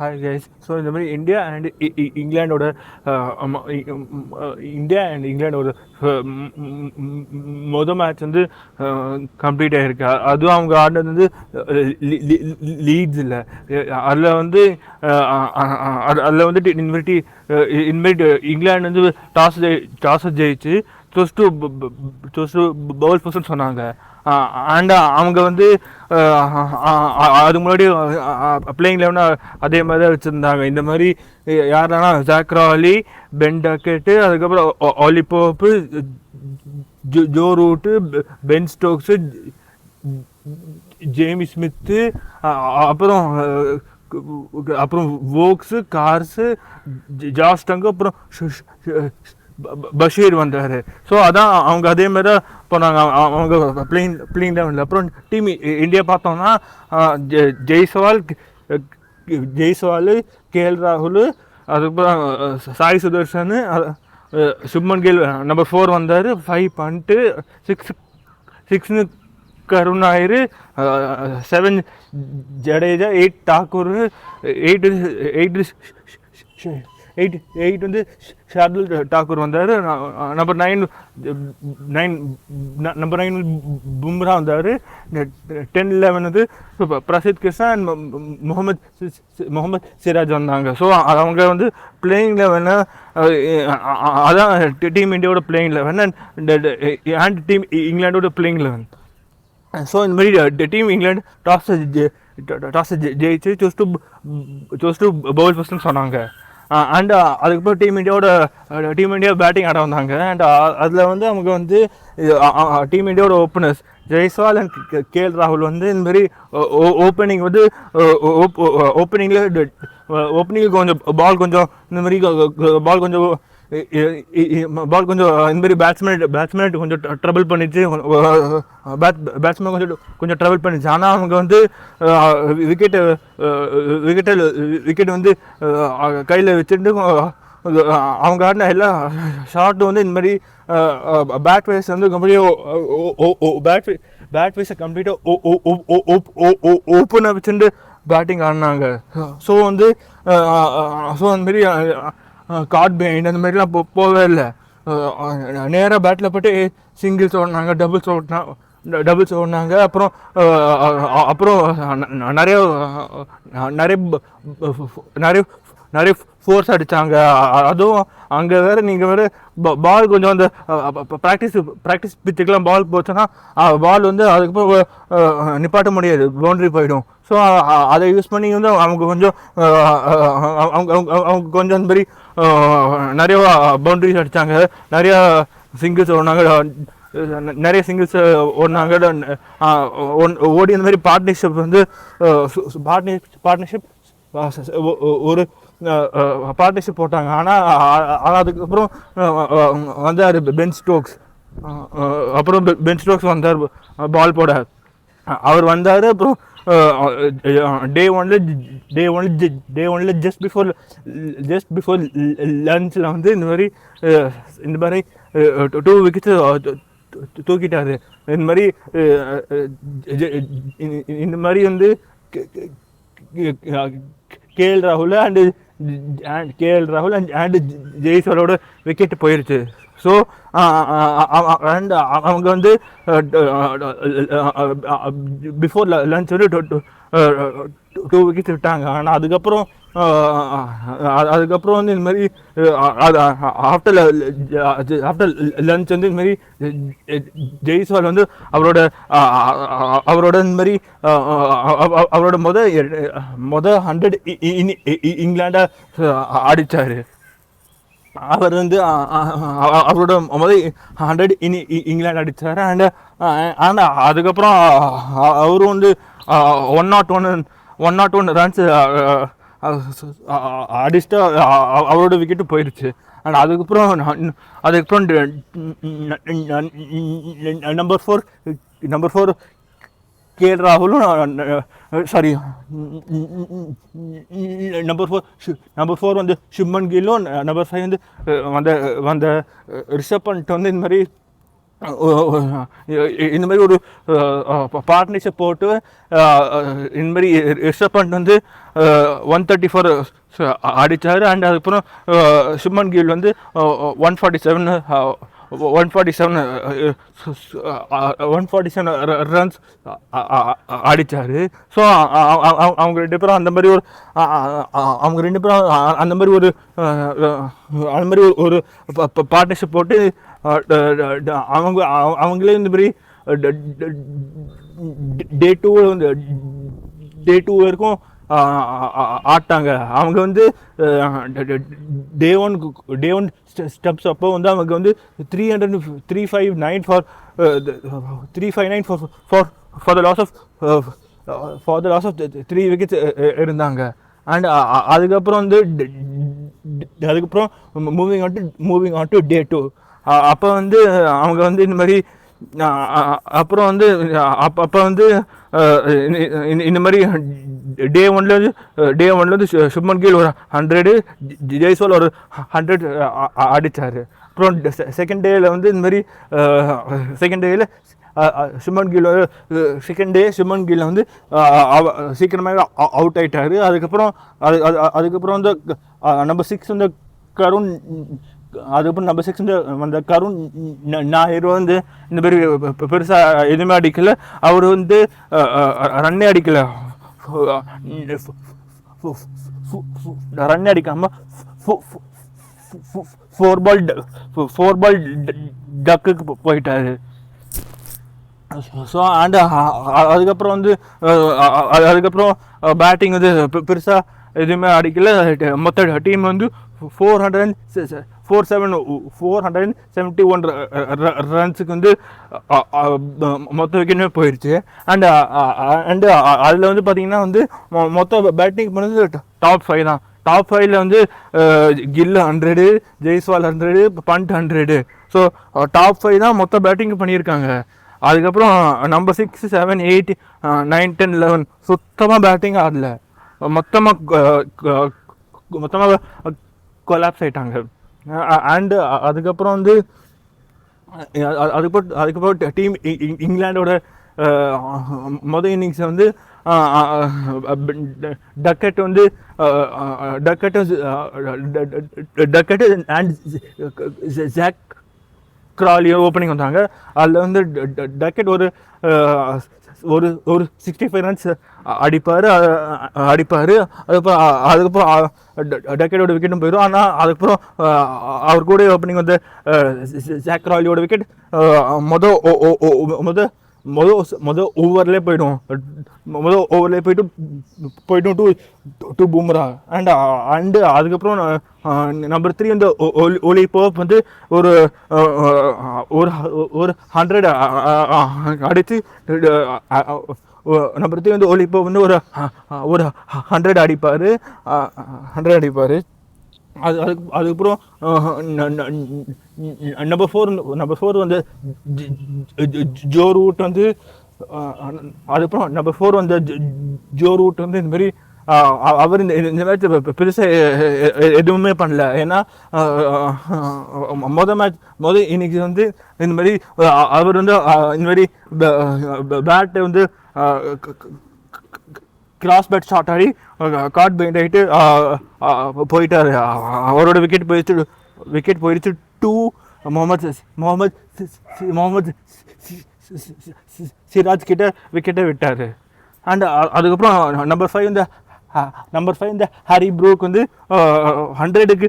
Hi guys. So இந்த மாதிரி India and இங்கிலாண்டோட India and இங்கிலாண்டோட மொதல் மேட்ச் வந்து கம்ப்ளீட் ஆகிருக்கு. அதுவும் அவங்க ஆடினது வந்து லீட்ஸ் இல்லை. அதில் வந்து அதில் வந்துட்டு இன்வைட் இங்கிலாந்து வந்து டாஸை ஜெயிச்சு சூஸ் டு பவுல் ஃபர்ஸ்ட்னு சொன்னாங்க. அண்ட் அவங்க வந்து அதுக்கு முன்னாடி பிளேயிங் லெவனா அதே மாதிரி தான் வச்சுருந்தாங்க. இந்த மாதிரி யாருன்னா ஜாக்ராலி, பென் டக்கெட்டு, அதுக்கப்புறம் Ollie Pope, Joe Root, Ben Stokes, Jamie Smith, அப்புறம் வோக்ஸு, கார்ஸு, ஜாஸ்டங்கு, அப்புறம் பஷீர் வந்தார். ஸோ அதான் அவங்க அதே மாதிரி தான் போனாங்க அவங்க பிளேயிங் லெவனில். அப்புறம் டீம் இந்தியா பார்த்தோம்னா ஜெய்ஸ்வால், கேஎல் ராகுல், அதுக்கப்புறம் சாய் சுதர்ஷன், சுப்மன் கில் நம்பர் 4 வந்தார். 5 பண்ணிட்டு 6 கருண் நாயர், 7 ஜடேஜா, 8 தாக்கூர், 8 வந்து ஷார்துல் தாக்கூர் வந்தார். நம்பர் 9 பும்ரா வந்தார். 10-11 வந்து பிரசித் கிருஷ்ணா அண்ட் முகமது சிராஜ் வந்தாங்க. ஸோ அவங்க வந்து பிளேயிங் லெவன் அதான் டீம் இந்தியாவோட பிளேயிங் லெவன் அண்ட் டீம் இங்கிலாண்டோட பிளேயிங் லெவன். ஸோ இந்த மாதிரி டீம் இங்கிலாந்து டாஸ் ஜெயிச்சு சூஸ் டு பவுல் ஃபர்ஸ்ட்னு சொன்னாங்க. அண்ட் அதுக்கப்புறம் டீம் இந்தியா பேட்டிங் ஆட வந்தாங்க. அண்ட் அதில் வந்து அவங்க வந்து டீம் இந்தியாவோட ஓப்பனர்ஸ் ஜெய்ஸ்வால் அண்ட் கேஎல் ராகுல் வந்து இந்த மாதிரி ஓப்பனிங் வந்து ஓப்பனிங்கில் கொஞ்சம் பால் கொஞ்சம் இந்த மாதிரி இந்த மாதிரி பேட்ஸ்மேன் கொஞ்சம் ட்ரபிள் பண்ணிச்சு. பேட்ஸ்மேன் கொஞ்சம் ட்ரபிள் பண்ணிச்சு. ஆனால் அவங்க வந்து விக்கெட் வந்து கையில் வச்சுட்டு அவங்க ஆடின எல்லா ஷாட்டும் வந்து இந்த மாதிரி பேட் வைஸ் வந்து பேட் வைஸை கம்ப்ளீட்டாக ஓப்பனாக வச்சுட்டு பேட்டிங் ஆடினாங்க. ஸோ வந்து அந்த மாதிரி கார்ட் பெயிண்ட் அந்த மாதிரிலாம் போகவே இல்லை. நேராக பேட்டில் போட்டு சிங்கிள்ஸ் ஓடினாங்க, டபுள்ஸ் ஓடினாங்க. அப்புறம் நிறைய ஃபோர்ஸ் அடித்தாங்க. அதுவும் அங்கே வேறு நீங்கள் வேறு பால் கொஞ்சம் அந்த ப்ராக்டிஸ் பிச்சுக்கெலாம் பால் போச்சுன்னா பால் வந்து அதுக்கப்புறம் நிப்பாட்ட முடியாது, பவுண்ட்ரி போயிடும். ஸோ அதை யூஸ் பண்ணி வந்து அவங்க கொஞ்சம் அந்த மாதிரி நிறைய பவுண்ட்ரிஸ் அடித்தாங்க, நிறையா சிங்கிள்ஸ் ஓடினாங்க, ஓடி அந்த மாதிரி பார்ட்னர்ஷிப் போட்டாங்க. ஆனால் அதுக்கப்புறம் வந்தார் பென் ஸ்டோக்ஸ். பென் ஸ்டோக்ஸ் வந்தார் பால் போட. அவர் வந்தார். அப்புறம் டே ஒன்ல ஜஸ்ட் பிஃபோர் லஞ்சில் வந்து இந்த மாதிரி 2 விக்கெட்ஸ் தூக்கிட்டாரு. இந்த மாதிரி வந்து கேஎல் ராகுல் அண்ட் ஜெய்ஸ்வாலோட விக்கெட் போயிருச்சு. ஸோ அண்ட் அவங்க வந்து பிஃபோர் லஞ்ச் வந்து 2 விக்கெட்ஸ் விட்டாங்க. ஆனால் அதுக்கப்புறம் வந்து இந்த மாதிரி ஆஃப்டர் லஞ்ச் வந்து இந்த மாதிரி ஜெய்ஸ்வால் வந்து அவரோட இந்த மாதிரி அவரோட மொதல் 100 இங்கிலாண்டை அடித்தார். அவர் வந்து அவரோட முதல் 100 இங்கிலாந்து அடித்தார். அண்ட் அதுக்கப்புறம் அவரும் வந்து 101 ரன்ஸ் அடிச்சுட்டு அவரோட விக்கெட்டு போயிடுச்சு. அண்ட் அதுக்கப்புறம் நம்பர் 4 கேஎல் ராகுலும் நம்பர் 4 வந்து சுப்மன் கில்லும், நம்பர் 5 வந்து வந்த ரிஷப் பண்ட் வந்து இந்த மாதிரி இந்த மாதிரி ஒரு பார்ட்னர்ஷிப் போட்டு இந்த மாதிரி ரிஷப் பண்ட் வந்து 134 அடித்தார். அண்ட் அதுக்கப்புறம் சுப்மன் கில் வந்து 147 ரன்ஸ் அடித்தார். ஸோ அவங்க ரெண்டு பேரும் அந்த மாதிரி ஒரு ஒரு பார்ட்னர்ஷிப் போட்டு அவங்களே இந்த மாதிரி டே டூ வரைக்கும் ஆட்டாங்க. அவங்க வந்து டே ஒன் ஸ்டெப்ஸ் அப்போ வந்து அவங்க வந்து 359 for the loss of 3 wickets இருந்தாங்க. அண்ட் அதுக்கப்புறம் வந்து moving on to day two. அப்போ வந்து அவங்க வந்து இந்த மாதிரி அப்புறம் வந்து அப்போ வந்து இந்த மாதிரி டே ஒன்ல வந்து சுப்மன் கில் ஒரு 100, ஜெய்ஸ்வால் ஒரு 100 அடித்தார். அப்புறம் செகண்ட் டேயில் வந்து இந்த மாதிரி சுப்மன் கில் வந்து சீக்கிரமாக அவுட் ஆகிட்டார். அதுக்கப்புறம் வந்து நம்பர் 6 வந்து கருண் அந்த கருண் நாயர் வந்து இந்த மாதிரி பெருசாக எதுவுமே அடிக்கல. அவர் வந்து ரன்னே அடிக்கல. ரன் அடிக்காமல் 4 பால் டக்குக்கு போயிட்டாரு. ஸோ அண்ட் அதுக்கப்புறம் வந்து பேட்டிங் வந்து பெருசாக எதுவுமே அடிக்கல. மொத்த டீம் வந்து 471 ரன்ஸுக்கு வந்து மொத்த விக்கெட்டுமே போயிடுச்சு. அண்டு அதில் வந்து பார்த்திங்கன்னா வந்து மொத்த பேட்டிங் பண்ணது டாப் 5 தான். டாப் 5ல் வந்து கில் 100, ஜெய்ஸ்வால் 100, பண்ட் 100. ஸோ டாப் 5 தான் மொத்த பேட்டிங் பண்ணியிருக்காங்க. அதுக்கப்புறம் நம்பர் 6, 7, 8, 9, 10, 11 சுத்தமாக பேட்டிங் ஆடல. மொத்தமாக கொலாப்ஸ் ஆகிட்டாங்க. அண்டு அதுக்கப்புறம் வந்து அதுக்கப்புறம் டீம் இங்கிலாண்டோட மொதல் இன்னிங்ஸை வந்து டக்கெட் அண்ட் ஜாக் கிராலியோ ஓப்பனிங் வந்தாங்க. அதில் வந்து டக்கெட் ஒரு 65 ரன்ஸ் அடிப்பார். அதுக்கப்புறம் டக்கெட்டோட விக்கெட்டும் போயிடும். ஆனால் அதுக்கப்புறம் அவர் கூட ஓப்பனிங் வந்து ஜாக் கிராலியோட விக்கெட் மொதல் ஓவர்லேயே போய்டும் டு பும்ரா. அண்டு அதுக்கப்புறம் நம்பர் 3 வந்து ஒலி போப் வந்து ஒரு 100 அடித்து நம்பர் 3 வந்து ஒலி போப் வந்து ஒரு 100 அடிப்பார். அதுக்கப்புறம் நம்பர் 4 வந்து ஜோ ரூட் வந்து அதுக்கப்புறம் நம்பர் 4 வந்து ஜோ ரூட் வந்து இந்த மாதிரி அவர் இந்த மேட்ச் பெருசாக எதுவுமே பண்ணல. ஏன்னா மொதல் இன்னைக்கு வந்து இந்த மாதிரி அவர் வந்து இந்த மாதிரி பேட்டை வந்து கிராஸ் பேட் ஷாட் ஆடி கார்ட் பைண்ட் ஆகிட்டு போயிட்டார். அவரோட விக்கெட் போயிடுச்சு டு முகமது சிராஜ் கிட்ட விக்கெட்டை விட்டார். அண்ட் அதுக்கப்புறம் நம்பர் 5 இந்த ஹாரி ப்ரூக் வந்து 100க்கு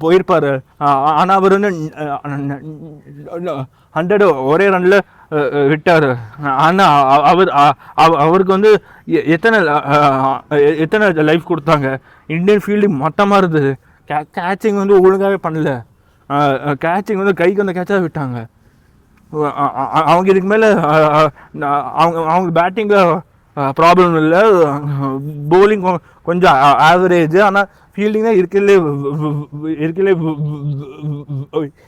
போயிருப்பார். ஆனால் அவர் வந்து 100 ஒரே ரனில் விட்டார். ஆனால் அவருக்கு வந்து எத்தனை லைஃப் கொடுத்தாங்க. இந்தியன் ஃபீல்டிங் மட்டமாக இருந்தது. கேட்சிங் வந்து ஒழுங்காகவே பண்ணல. கேட்சிங் வந்து கைக்கு வந்து கேட்சாக விட்டாங்க. அவங்க இதுக்கு மேலே அவங்க பேட்டிங்கில் ப்ராப்ளம் இல்லை, பவுலிங் கொஞ்சம் ஆவரேஜ். ஆனால் ஃபீல்டிங் தான்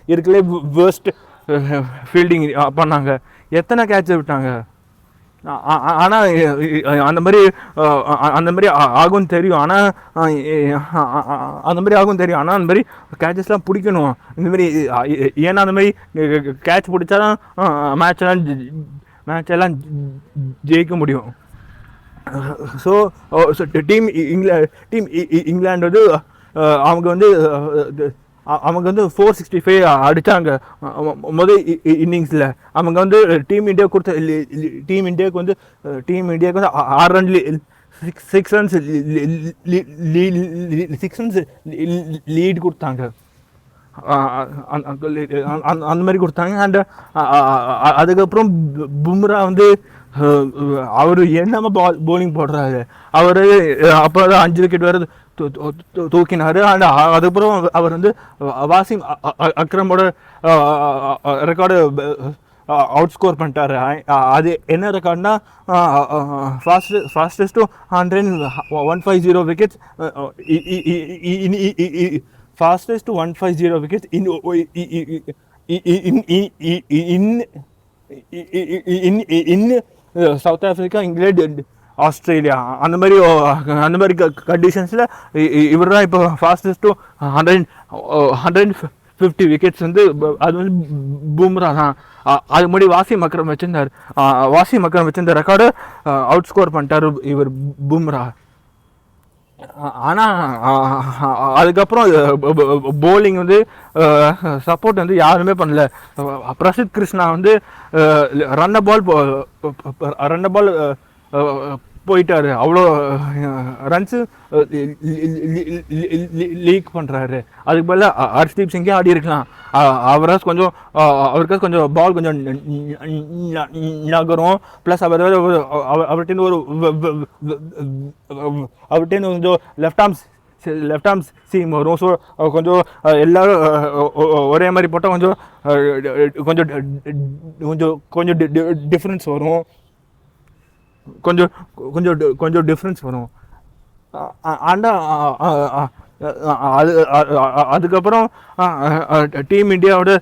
இருக்கலே வேர்ஸ்ட் ஃபீல்டிங் பண்ணாங்க. எத்தனை கேட்சை விட்டாங்க. ஆனால் அந்த மாதிரி அந்த மாதிரி ஆகும்னு தெரியும். ஆனால் அந்த மாதிரி ஆகும் தெரியும். ஆனால் அந்த மாதிரி கேட்சஸ்லாம் பிடிக்கணும். இந்த மாதிரி ஏன்னா அந்த மாதிரி கேட்ச் பிடிச்சாதான் மேட்செல்லாம் ஜெயிக்க முடியும். ஸோ டீம் இங்கிலாந்து வந்து அவங்க வந்து 465 அடித்தாங்க முதல் இன்னிங்ஸில். அவங்க வந்து டீம் இந்தியாவுக்கு வந்து 6 ரன் 6 ரன்ஸ் லீட் கொடுத்தாங்க. அந்த மாதிரி கொடுத்தாங்க. அண்ட் அதுக்கப்புறம் பும்ரா வந்து அவர் என்னமா பவுலிங் போடுறாரு. அவர் அப்போ தான் 5 விக்கெட் வேறு தூக்கினார். அண்ட் அதுக்கப்புறம் அவர் வந்து வாசிம் அக்ரமோட ரெக்கார்டு அவுட் ஸ்கோர் பண்ணிட்டாரு. அது என்ன ரெக்கார்ட்னா fastest 150 wickets, fastest 150 wickets in South Africa, England, Australia. அந்த மாதிரி கண்டிஷன்ஸில் இவர் தான் இப்போ ஃபாஸ்டஸ்ட்டு 150 விக்கெட்ஸ் வந்து அது வந்து பும்ரா தான். அது முன்னாடி வாசிம் அக்ரம் வச்சிருந்த ரெக்கார்டு அவுட் ஸ்கோர் பண்ணிட்டார் இவர் பும்ரா. ஆனால் அதுக்கப்புறம் போலிங் வந்து சப்போர்ட் வந்து யாருமே பண்ணல. பிரசித் கிருஷ்ணா வந்து ரன்ன பால் போயிட்டாரு. அவ்வளோ ரன்ஸு லீக் பண்ணுறாரு. அதுக்கு பதில் ஹர்ஷ்தீப் சிங்கே ஆடி இருக்கலாம். அவருக்காக கொஞ்சம் பால் கொஞ்சம் நகரும். ப்ளஸ் அவர்கிட்ட கொஞ்சம் லெஃப்ட் ஆர்ம்ஸ் சீம் வரும். ஸோ கொஞ்சம் எல்லோரும் ஒரே மாதிரி போட்டால் கொஞ்சம் டிஃப்ரென்ஸ் வரும். கொஞ்சம் டிஃப்ரென்ஸ் வரும். அதுக்கப்புறம் டீம் இந்தியாவோட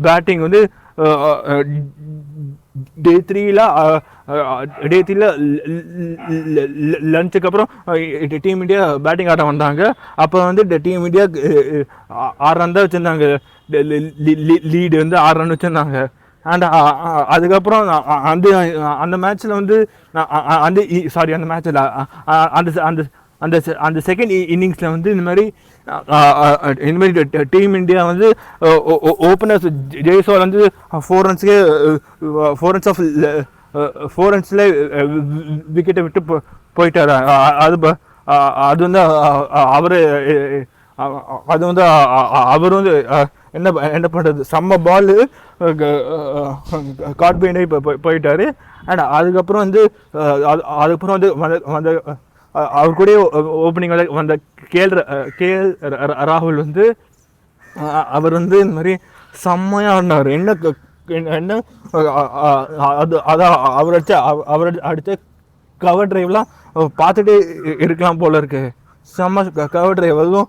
பேட்டிங் வந்து டே த்ரீல லஞ்சுக்கு அப்புறம் டீம் இந்தியா பேட்டிங் ஆட வந்தாங்க. அப்போ வந்து டீம் இந்தியா 6 ரன் தான் வச்சுருந்தாங்க. லீடு வந்து 6 ரன் வச்சுருந்தாங்க. அண்ட் அதுக்கப்புறம் அந்த மேட்ச்சில் வந்து அந்த மேட்ச்சில் அந்த செகண்ட் இன்னிங்ஸில் வந்து இந்த மாதிரி டீம் இந்தியா வந்து ஓப்பனர்ஸ் ஜெய்ஸ்வால் வந்து 4 ரன்ஸில் விக்கெட்டை விட்டு போயிட்டார். அது வந்து அவர் வந்து என்ன பண்ணுறது, செம்ம பால் காட் பைண்டே போயிட்டார். அண்ட் அதுக்கப்புறம் வந்து அவர் கூட ஓப்பனிங் வந்த கேஎல் ராகுல் வந்து அவர் வந்து இந்த மாதிரி செம்மையாக ஆடினார். என்ன அவர் அடித்த கவர் டிரைவ்லாம் பார்த்துட்டே இருக்கலாம் போல இருக்கு. செம்ம கவர் டிரைவ். அதுவும்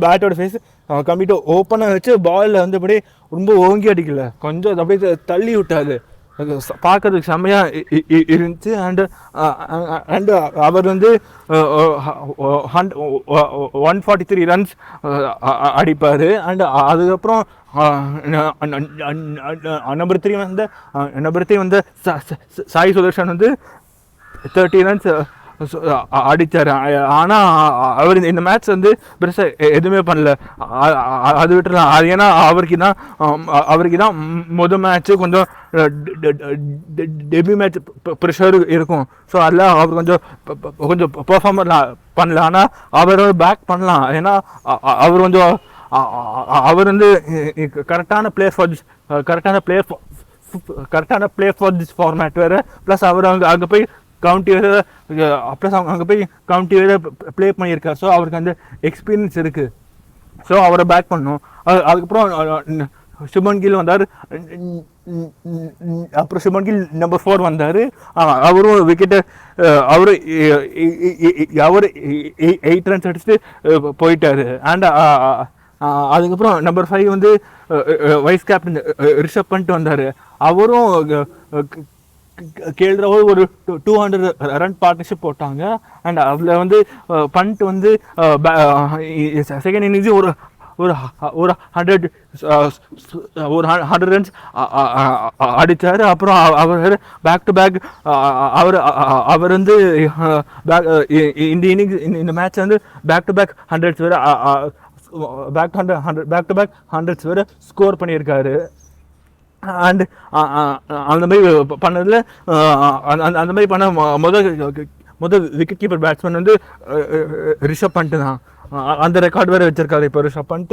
பேட்டோட ஃபேஸ் கம்ப்ளீட்டாக ஓப்பனாக வச்சு பாலில் வந்து அப்படியே ரொம்ப ஓங்கி அடிக்கல, கொஞ்சம் அப்படியே தள்ளி விட்டாது. பார்க்கறதுக்கு செம்மையாக இருந்துச்சு. அண்டு அவர் வந்து 143 ரன்ஸ் அடிப்பார். அண்டு அதுக்கப்புறம் நம்பர் 3 வந்த சாய் சுதர்ஷன் வந்து 30 ரன்ஸ் அடித்தார். ஆனால் அவர் இந்த மேட்ச் வந்து பெருசாக எதுவுமே பண்ணல. அது விட்டுலாம். அது ஏன்னா அவருக்கு தான் முதல் மேட்ச்சு கொஞ்சம் டெபியூ மேட்ச் ப்ரெஷர் இருக்கும். ஸோ அதில் அவர் கொஞ்சம் பெர்ஃபார்ம் பண்ணல. ஆனால் அவர் பேக் பண்ணலாம். ஏன்னா அவர் வந்து கரெக்டான பிளேயர் ஃபார் திஸ் ஃபார்மேட் வேறு. ப்ளஸ் அவர் அங்கே போய் கவுண்டி வேறு ப்ளஸ் அங்கே போய் கவுண்டி வேறு ப்ளே பண்ணியிருக்கார். ஸோ அவருக்கு அந்த எக்ஸ்பீரியன்ஸ் இருக்குது. ஸோ அவரை பேக் பண்ணணும். அதுக்கப்புறம் சுமன் கில் வந்தார். அப்புறம் சுமன் கில் நம்பர் 4 வந்தார். அவரும் விக்கெட்டு அவர் 8 ரன்ஸ் அடிச்சுட்டு போயிட்டார். அண்ட் அதுக்கப்புறம் நம்பர் 5 வந்து வைஸ் கேப்டன் ரிஷப் பண்ணிட்டு வந்தார். அவரும் கேஎல் ராகுல் ஒரு 200 ரன் பார்ட்னர்ஷிப் போட்டாங்க. அண்ட் அதில் வந்து பண்ட் வந்து செகண்ட் இன்னிங்ஸ் ஒரு ஒரு ஒரு 100 ரன்ஸ் அடித்தார். அப்புறம் அவர் பேக் டு பேக் அவர் வந்து இந்த இன்னிங்ஸ் இந்த மேட்ச் வந்து பேக் டு பேக் ஹண்ட்ரட்ஸ் வேறு பேக் டு பேக் ஹண்ட்ரட்ஸ் வேறு ஸ்கோர் பண்ணியிருக்காரு. அண்ட் அந்த மாதிரி பண்ணதில் அந்த மாதிரி பண்ண முதல் விக்கெட் கீப்பர் பேட்ஸ்மேன் வந்து ரிஷப் பண்ட் தான். அந்த ரெக்கார்ட் வேறு வச்சிருக்காரு இப்போ ரிஷப் பண்ட்.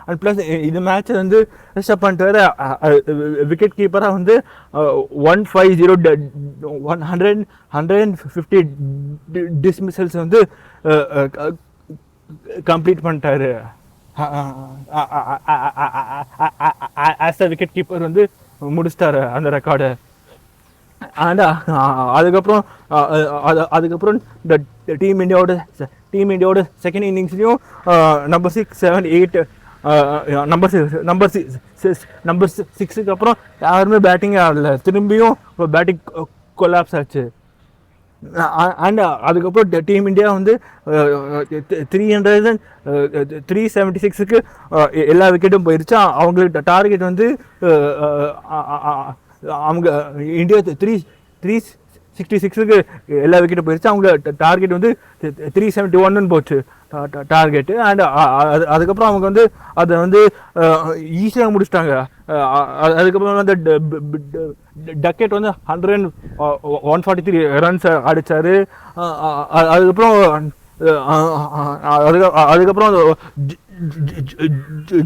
அண்ட் ப்ளஸ் இந்த மேட்ச் வந்து ரிஷப் பண்ட் வேறு விக்கெட் கீப்பராக வந்து 150 டிஸ்மிசல்ஸ் வந்து கம்ப்ளீட் பண்ணிட்டாரு. ஆஸ் அ விக்கெட் கீப்பர் வந்து முடிச்சிட்டாரு அந்த ரெக்கார்டு. அண்ட் அதுக்கப்புறம் இந்த டீம் இந்தியாவோட செகண்ட் இன்னிங்ஸ்லையும் நம்பர் 6, 7, 8 நம்பர் 6க்கு அப்புறம் யாருமே பேட்டிங் ஆடல. திரும்பியும் பேட்டிங் கொலாப்ஸ் ஆச்சு. அண்ட் அதுக்கப்புறம் டீம் இந்தியா வந்து 376க்கு எல்லா விக்கெட்டும் போயிடுச்சு. அவங்களுக்கு டார்கெட் வந்து அவங்க இந்தியா 366க்கு எல்லா விக்கெட்டும் போயிடுச்சு. அவங்க டார்கெட் வந்து 371 போச்சு டார்கெட்டு. அண்ட் அதுக்கப்புறம் அவங்க வந்து அதை வந்து ஈஸியாக முடிச்சிட்டாங்க. அதுக்கப்புறம் வந்து டக்கெட் வந்து 143 ரன்ஸ் அடித்தார். அதுக்கப்புறம்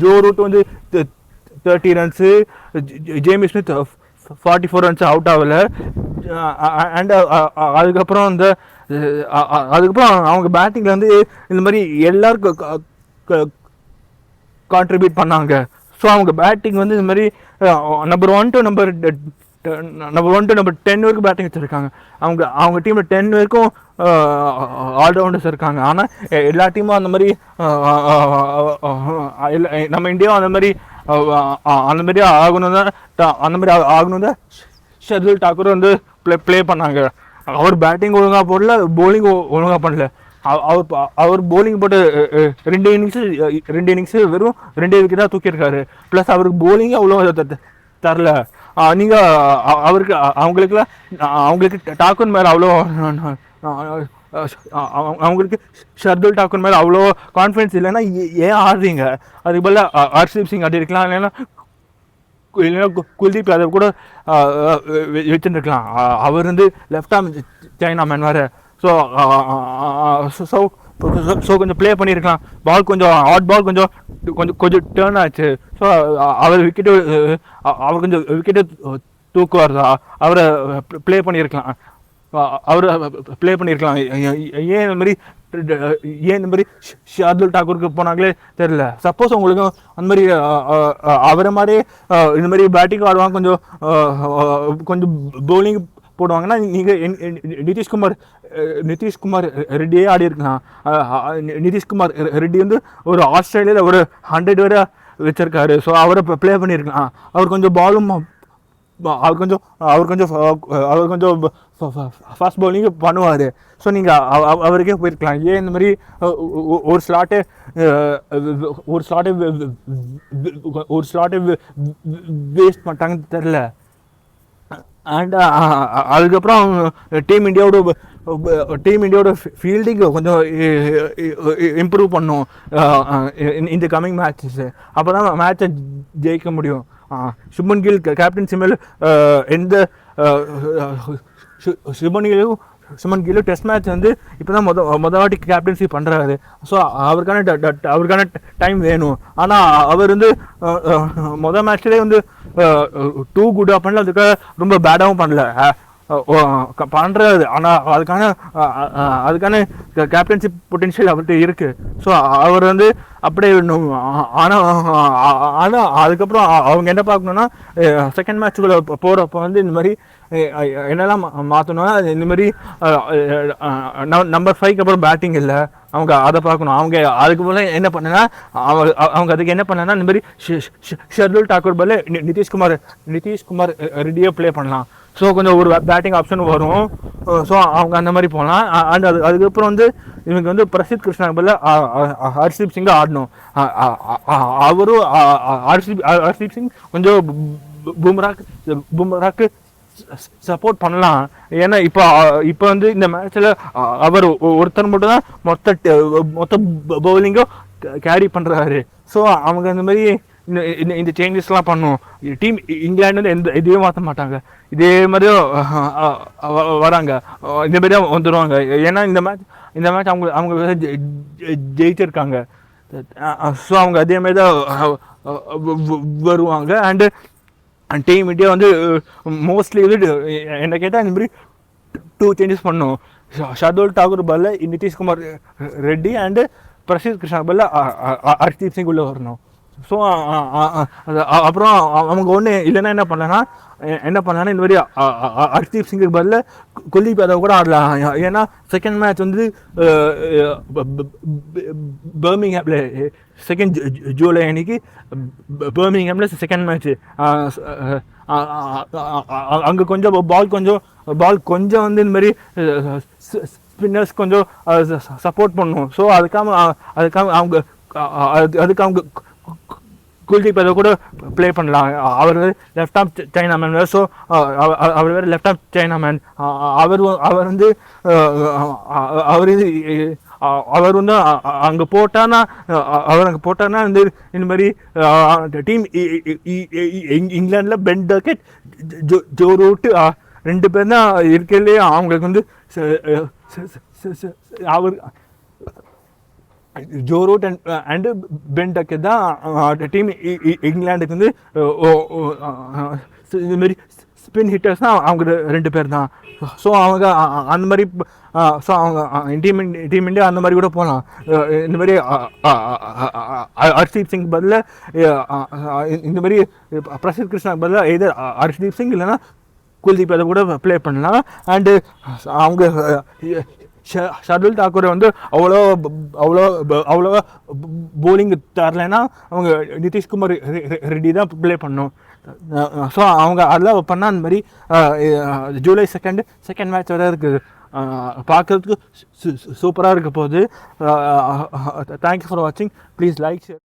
ஜோ ரூட் வந்து 30 runs, Jamie Smith 44 runs out ஆகலை. அண்ட் அதுக்கப்புறம் அவங்க பேட்டிங்கில் வந்து இந்த மாதிரி எல்லாருக்கும் கான்ட்ரிபியூட் பண்ணாங்க. ஸோ அவங்க பேட்டிங் வந்து இந்த மாதிரி நம்பர் 1 to நம்பர் 10 வரைக்கும் பேட்டிங் வச்சுருக்காங்க. அவங்க டீமில் 10 வரைக்கும் ஆல்ரவுண்டர்ஸ் இருக்காங்க. ஆனால் எல்லா டீமும் அந்த மாதிரி நம்ம இந்தியாவும் அந்த மாதிரி ஆகணும் தான் ஷர்துல் தாக்கூர் வந்து ப்ளே பண்ணாங்க. அவர் பேட்டிங் ஒழுங்காக போடல, போலிங் ஒழுங்காக பண்ணல. அவர் போலிங் போட்டு 2 இன்னிங்ஸு வெறும் 2 விக்கெட் தான் தூக்கியிருக்காரு. ப்ளஸ் அவருக்கு போலிங்கே அவ்வளோ தரல. நீங்கள் அவங்களுக்கு டாக்கூர் மேலே அவ்வளோ அவங்களுக்கு ஷர்துல் தாக்கூர் மேலே அவ்வளோ கான்ஃபிடன்ஸ் இல்லைன்னா ஏன் ஆடுறீங்க? அதுக்கு பதில் ஹர்ஷதீப் சிங் ஆடி இருக்கலாம், இல்லைன்னா குல்தீப் யாதவ் கூட வச்சுருக்கலாம். அவர் வந்து லெஃப்ட் ஆர்ம் சைனா மேன் வேறு. ஸோ கொஞ்சம் ப்ளே பண்ணியிருக்கலாம். பால் கொஞ்சம் ஹாட் பால் கொஞ்சம் டேர்ன் ஆச்சு. ஸோ அவர் கொஞ்சம் விக்கெட்டு தூக்குவார் தான். அவரை ப்ளே பண்ணியிருக்கலாம். ஏன் இந்த மாதிரி ஷர்துல் தாக்கூருக்கு போனாங்களே தெரியல. சப்போஸ் உங்களுக்கு அந்த மாதிரி அவரை மாதிரி இந்த மாதிரி பேட்டிங் ஆடுவாங்க, கொஞ்சம் பவுலிங் போடுவாங்கன்னா நீங்கள் நிதிஷ்குமார் ரெட்டியே ஆடி இருக்கலாம். நிதிஷ்குமார் ரெட்டி வந்து ஒரு ஆஸ்திரேலியாவில் ஒரு 100 வரை வச்சிருக்காரு. ஸோ அவரை ப்ளே பண்ணியிருக்கலாம். அவர் கொஞ்சம் ஃபாஸ்ட் பவுலிங் பண்ணுவார். ஸோ நீங்கள் அவருக்கே போயிருக்கலாம். ஏன் இந்த மாதிரி ஒரு ஸ்லாட்டை வேஸ்ட் பண்ணிட்டாங்கன்னு தெரில. அண்ட் அதுக்கப்புறம் டீம் இந்தியாவோட ஃபீல்டிங் கொஞ்சம் இம்ப்ரூவ் பண்ணும் இந்த கம்மிங் மேட்சஸ். அப்போ தான் மேட்சை ஜெயிக்க முடியும். சுப்மன் கில் கேப்டன்சி மேலே சுமன் கில் டெஸ்ட் மேட்ச் வந்து இப்போ தான் மொதல் வாட்டி கேப்டன்சி பண்ணுறாரு. ஸோ அவருக்கான டைம் வேணும். ஆனால் அவர் வந்து மொதல் மேட்ச்லேயே வந்து டூ குட்டாக பண்ணல, அதுக்காக ரொம்ப பேடாகவும் பண்ணல. பண்ணுறது. ஆனால் அதுக்கான கேப்டன்ஷிப் பொட்டென்ஷியல் அவர்கிட்ட இருக்குது. ஸோ அவர் வந்து அப்படியே ஆனால் அதுக்கப்புறம் அவங்க என்ன பார்க்கணுன்னா செகண்ட் மேட்ச்சுக்குள்ளே போகிறப்போ வந்து இந்த மாதிரி என்னெல்லாம் மாற்றணும்னா இந்த மாதிரி நம்பர் 5க்கு அப்புறம் பேட்டிங் இல்லை, அவங்க அதை பார்க்கணும். அவங்க அதுக்கு போல என்ன பண்ணனா அவங்க அதுக்கு என்ன பண்ணனா இந்த மாதிரி ஷர்துல் டாக்கூர் பதில் நிதிஷ்குமார் ரெடியாக ப்ளே பண்ணலாம். ஸோ கொஞ்சம் ஒரு பேட்டிங் ஆப்ஷன் வரும். ஸோ அவங்க அந்த மாதிரி போகலாம். அண்ட் அதுக்கப்புறம் வந்து இவங்க வந்து பிரசித் கிருஷ்ணாக்கு பதில் ஹர்ஷீப் சிங்கை ஆடணும். அவரும் ஹர்ஷீப் சிங் கொஞ்சம் பும்ராக்கு சப்போர்ட் பண்ணலாம். ஏன்னா இப்போ வந்து இந்த மேட்ச்சில் அவர் ஒருத்தர் மட்டும் தான் மொத்த பவுலிங்கும் கேரி பண்ணுறாரு. ஸோ அவங்க அந்த மாதிரி இந்த சேஞ்சஸ்லாம் பண்ணும். டீம் இங்கிலாந்து வந்து எந்த இதுவே மாற்ற மாட்டாங்க, இதே மாதிரியும் வராங்க, இந்த மாதிரியும் வந்துடுவாங்க. ஏன்னா இந்த மேட்ச் அவங்க ஜெயிச்சிருக்காங்க. ஸோ அவங்க அதே மாதிரி தான் வருவாங்க. அண்டு டீம் இந்தியா வந்து மோஸ்ட்லி வந்து என்ன கேட்டால் இந்த மாதிரி 2 சேஞ்சஸ் பண்ணும். ஷர்துல் டாக்கூர் பதில் நிதிஷ்குமார் ரெட்டி அண்டு பிரசித் கிருஷ்ணா பதில் ஹர்ஷீப் சிங் உள்ளே வரணும். ஸோ அப்புறம் அவங்க ஒன்று இல்லைன்னா என்ன பண்ணலான்னா இந்த மாதிரி ஹர்ஷீப் சிங்குக்கு பதில் குல்தீப் யாதவ் கூட ஆடலாம். ஏன்னா செகண்ட் மேட்ச் வந்து பர்மிங்ஹாமில் 2 ஜூலை அன்னைக்கு பர்மிங்ஹாமில் செகண்ட் மேட்ச்சு. அங்கே கொஞ்சம் பால் கொஞ்சம் வந்து இந்த மாதிரி ஸ்பின்னர்ஸ் கொஞ்சம் சப்போர்ட் பண்ணும். ஸோ அதுக்காக அவங்க குல்தீப் யாதவ் கூட ப்ளே பண்ணலாம். அவர் left arm chinaman. So அவர் வேறு லெஃப்ட் ஆம் சைனா மேன். அவர் வந்து அங்கே போட்டான்னா வந்து இந்த மாதிரி டீம் இங்கிலாண்டில் பென் டக்கெட், ஜோ ரூட் 2 பேர் தான் இருக்கிறதுலே அவங்களுக்கு வந்து அவர் Joe Root and Ben Duckett தான் டீம் இங்கிலாண்டுக்கு வந்து இது மாதிரி ஸ்பின் ஹிட்டர்ஸ் தான் அவங்க 2 பேர் தான். ஸோ அவங்க அந்த மாதிரி அவங்க டீம் இந்தியா அந்த மாதிரி கூட போகலாம். இந்த மாதிரி ஹர்ஷீப் சிங் பதில் இந்த மாதிரி பிரசித் கிருஷ்ணா பதில் எது ஹர்ஷீப் சிங் இல்லைன்னா குல்தீப் யாதவ் கூட ப்ளே பண்ணலாம். அண்டு அவங்க ஷர்துல் டாக்கூரை வந்து அவ்வளோ போலிங் தரலைன்னா அவங்க நிதிஷ்குமார் ரெட்டி தான் ப்ளே பண்ணணும். ஸோ அவங்க அதெல்லாம் பண்ணால் அந்த மாதிரி ஜூலை செகண்ட் மேட்ச் வர இருக்குது. பார்க்குறதுக்கு சூப்பராக இருக்க போகுது. தேங்க்யூ ஃபார் வாட்சிங். Please like, share.